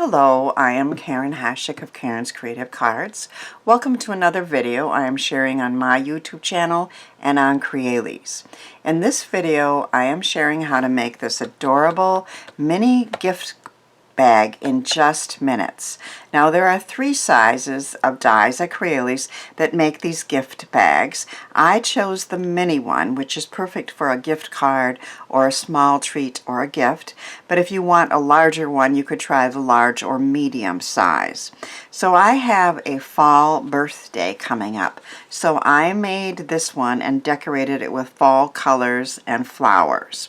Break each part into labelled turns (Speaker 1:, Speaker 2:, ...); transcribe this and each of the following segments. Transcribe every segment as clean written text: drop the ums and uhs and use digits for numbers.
Speaker 1: Hello, I am Karen Hashik of Karen's Creative Cards. Welcome to another video I am sharing on my YouTube channel and on Crealies. In this video, I am sharing how to make this adorable mini gift bag in just minutes. Now there are 3 sizes of dies at Crealies that make these gift bags. I chose the mini one, which is perfect for a gift card or a small treat or a gift, but if you want a larger one you could try the large or medium size. So I have a fall birthday coming up, so I made this one and decorated it with fall colors and flowers.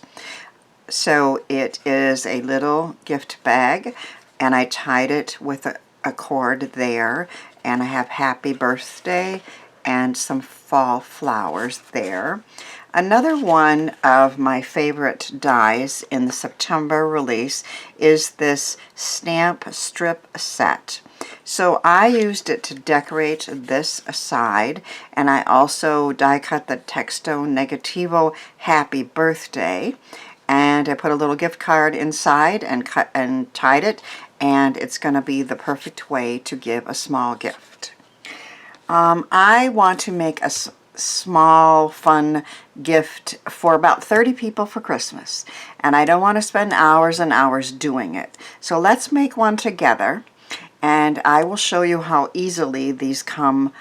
Speaker 1: So it is a little gift bag, and I tied it with a cord there, and I have happy birthday and some fall flowers there. Another one of my favorite dies in the September release is this stamp strip set. So I used it to decorate this side, and I also die cut the Texto Negativo Happy Birthday. And I put a little gift card inside and cut and tied it, and it's going to be the perfect way to give a small gift. I want to make a small fun gift for about 30 people for Christmas, and I don't want to spend hours and hours doing it. So let's make one together, and I will show you how easily these come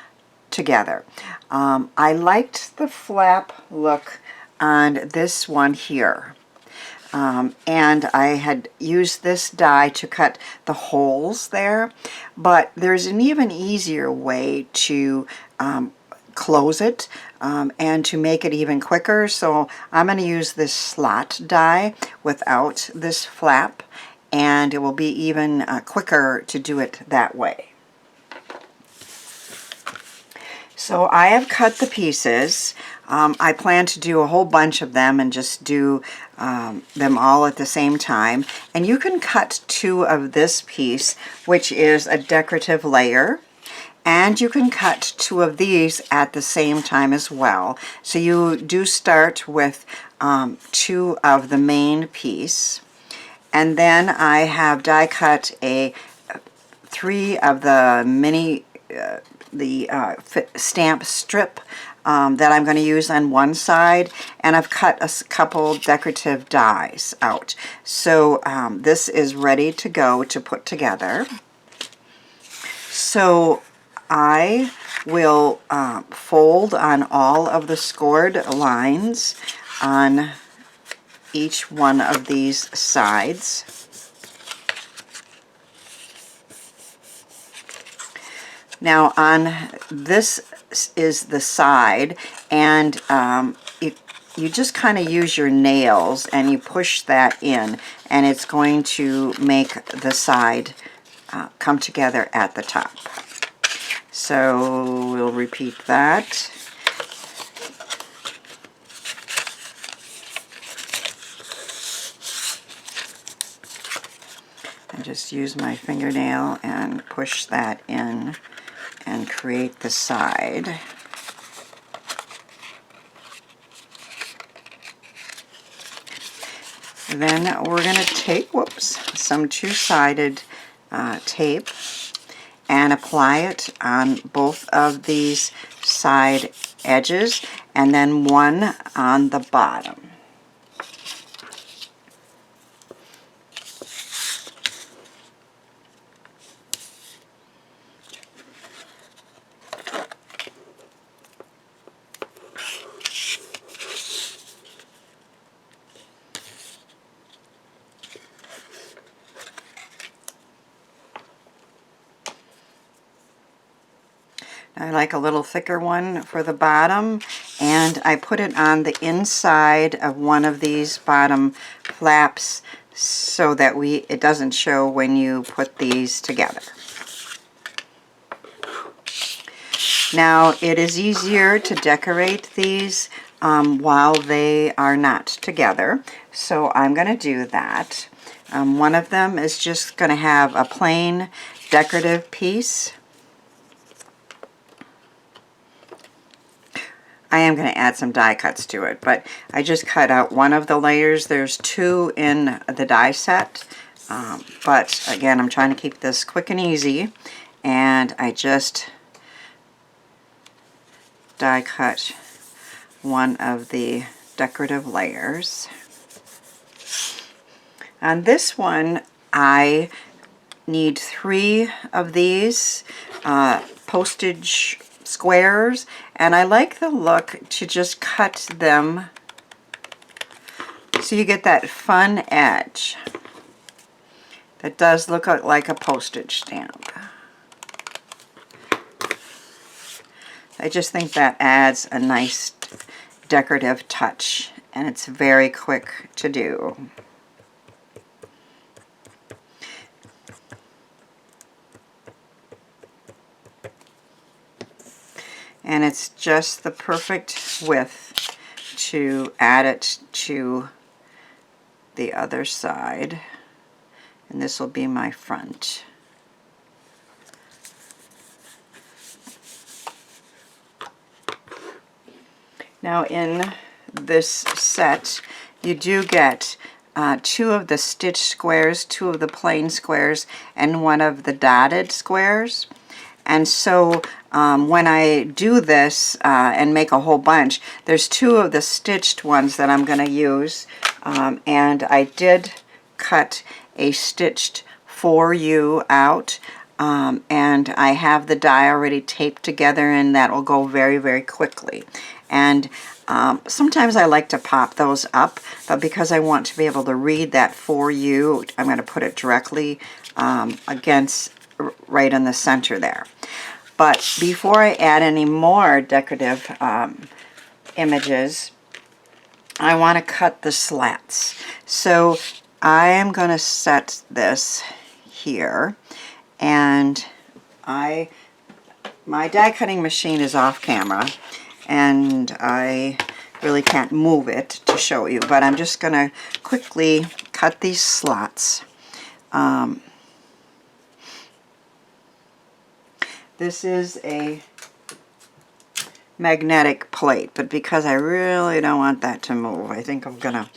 Speaker 1: together. I liked the flap look on this one here. And I had used this die to cut the holes there, but there's an even easier way to close it and to make it even quicker. So I'm going to use this slot die without this flap, and it will be even quicker to do it that way. So I have cut the pieces. I plan to do a whole bunch of them and just do them all at the same time. And you can cut 2 of this piece, which is a decorative layer. And you can cut 2 of these at the same time as well. So you do start with 2 of the main piece. And then I have die cut 3 of the mini stamp strip that I'm going to use on one side, and I've cut a couple decorative dies out. So this is ready to go to put together. So I will fold on all of the scored lines on each one of these sides. Now on this is the side, and you just kind of use your nails and you push that in, and it's going to make the side come together at the top. So we'll repeat that. And just use my fingernail and push that in and create the side. Then we're going to take, some two-sided tape and apply it on both of these side edges, and then one on the bottom. I like a little thicker one for the bottom, and I put it on the inside of one of these bottom flaps so that it doesn't show when you put these together. Now it is easier to decorate these while they are not together, so I'm going to do that. One of them is just going to have a plain decorative piece. I am going to add some die cuts to it, but I just cut out one of the layers. There's 2 in the die set, But again, I'm trying to keep this quick and easy, and I just die cut one of the decorative layers. On this one, I need 3 of these postage squares, and I like the look to just cut them so you get that fun edge that does look like a postage stamp. I just think that adds a nice decorative touch, and it's very quick to do. And it's just the perfect width to add it to the other side. And this will be my front. Now in this set, you do get 2 of the stitch squares, 2 of the plain squares, and 1 of the dotted squares. And so when I do this and make a whole bunch, there's 2 of the stitched ones that I'm going to use. And I did cut a stitched for you out. And I have the die already taped together, and that will go very, very quickly. And sometimes I like to pop those up, but because I want to be able to read that for you, I'm going to put it directly against right in the center there. But before I add any more decorative images, I want to cut the slats. So I am going to set this here, and my die cutting machine is off camera, and I really can't move it to show you, but I'm just going to quickly cut these slots. This is a magnetic plate, but because I really don't want that to move, I think I'm going to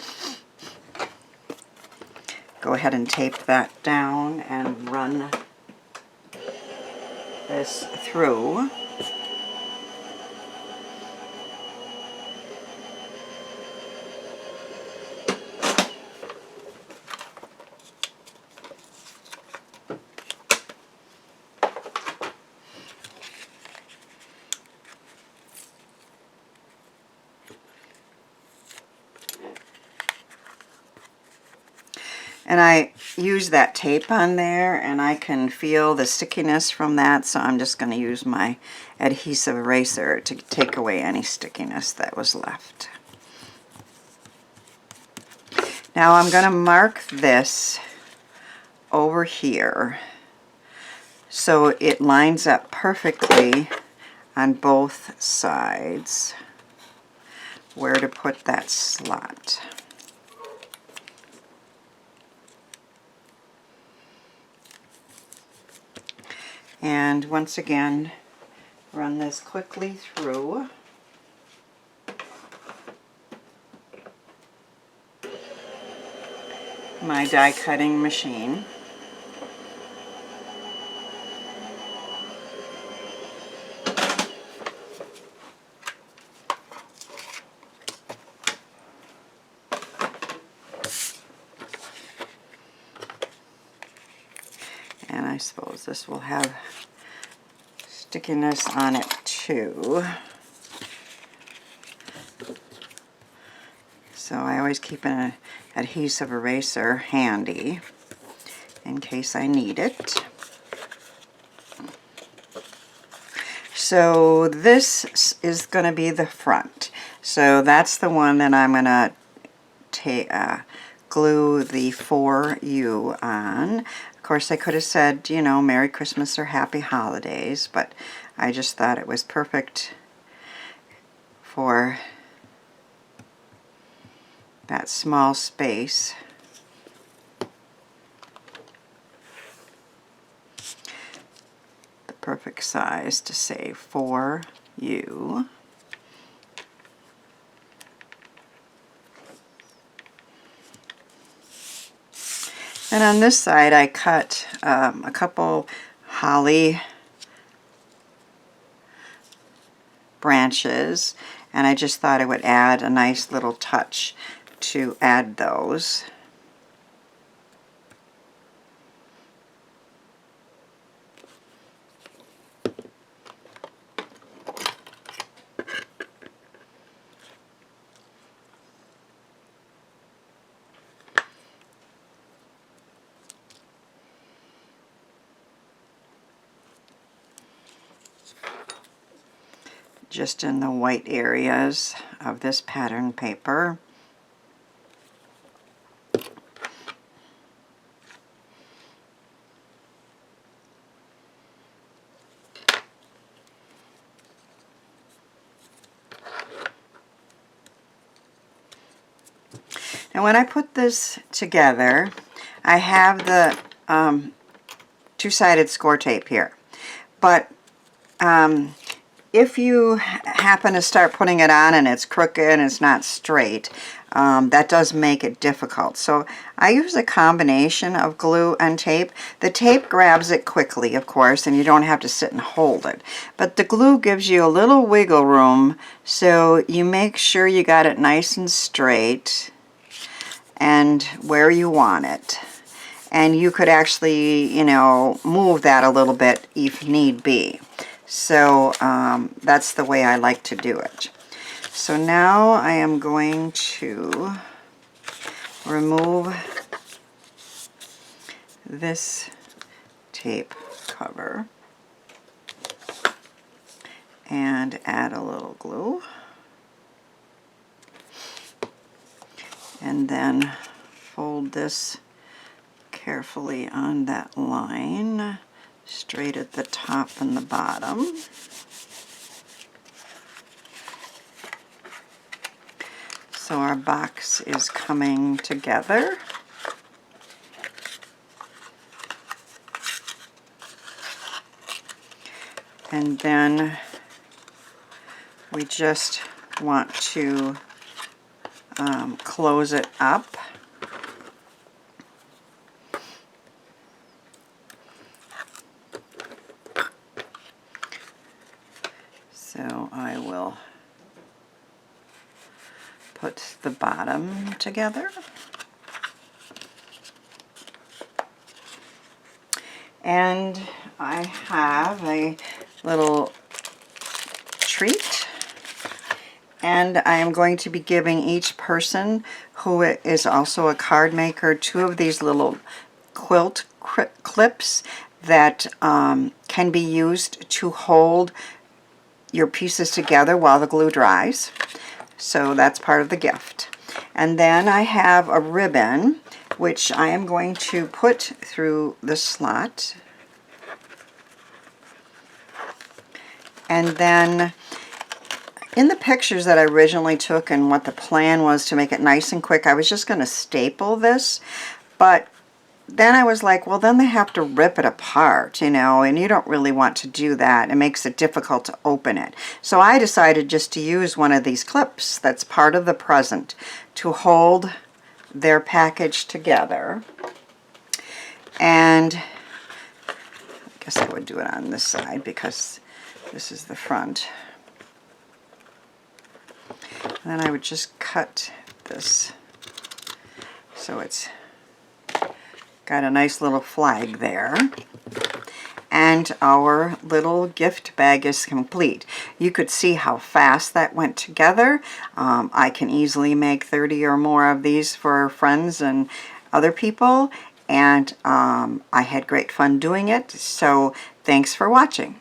Speaker 1: go ahead and tape that down and run this through. And I use that tape on there, and I can feel the stickiness from that, so I'm just going to use my adhesive eraser to take away any stickiness that was left. Now I'm going to mark this over here so it lines up perfectly on both sides where to put that slot. And once again, run this quickly through. My die cutting machine. And I suppose this will have stickiness on it too. So I always keep an adhesive eraser handy in case I need it. So this is going to be the front. So that's the one that I'm going to glue the For You on. Of course, I could have said, you know, Merry Christmas or Happy Holidays, but I just thought it was perfect for that small space. The perfect size to say For You. And on this side I cut a couple holly branches, and I just thought I would add a nice little touch to add those. Just in the white areas of this pattern paper. Now when I put this together, I have the two-sided score tape here, but if you happen to start putting it on and it's crooked and it's not straight, that does make it difficult. So I use a combination of glue and tape. The tape grabs it quickly, of course, and you don't have to sit and hold it. But the glue gives you a little wiggle room, so you make sure you got it nice and straight and where you want it. And you could actually, you know, move that a little bit if need be. So that's the way I like to do it. So now I am going to remove this tape cover and add a little glue. And then fold this carefully on that line, straight at the top and the bottom. So our box is coming together. And then we just want to close it up. So I will put the bottom together. And I have a little treat, and I am going to be giving each person who is also a card maker 2 of these little quilt clips that can be used to hold your pieces together while the glue dries. So that's part of the gift. And then I have a ribbon which I am going to put through the slot. And then in the pictures that I originally took and what the plan was to make it nice and quick, I was just going to staple this, but then I was like, well, then they have to rip it apart, you know, and you don't really want to do that. It makes it difficult to open it. So I decided just to use one of these clips that's part of the present to hold their package together. And I guess I would do it on this side because this is the front. And then I would just cut this so it's got a nice little flag there. And our little gift bag is complete. You could see how fast that went together. I can easily make 30 or more of these for friends and other people. And I had great fun doing it. So thanks for watching.